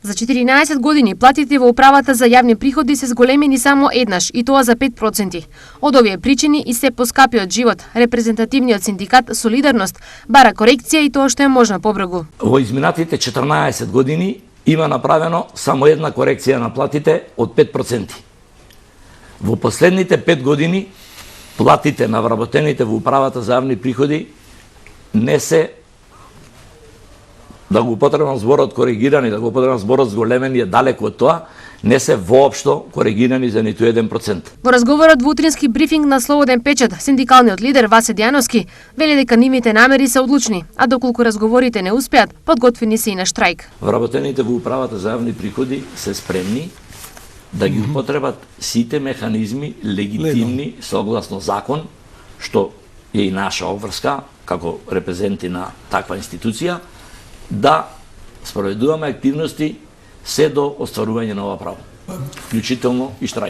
За 14 години платите во управата за јавни приходи се зголемени само еднаш, и тоа за 5%. Од овие причини и се поскапиот живот, репрезентативниот синдикат Солидарност бара корекција и тоа што е можно побрзо. Во изминатите 14 години има направено само една корекција на платите од 5%. Во последните 5 години платите на вработените во управата за јавни приходи не се, да го употребам зборот коригирани, да го употребам зборот зголемени, е далеку од тоа, не се воопшто коригирани за ниту 1%. Во разговорот во утрински брифинг на Слободен печат, синдикалниот лидер Васе Дијановски вели дека нивните намери се одлучни, а доколку разговорите не успеат, подготвени се и на штрајк. Вработените во управата за јавни приходи се спремни да ги употребат сите механизми легитимни согласно закон, што е и наша обврска како репрезенти на таква институција, да спроведуваме активности се до остварување на ова право, вклучително и штрајк.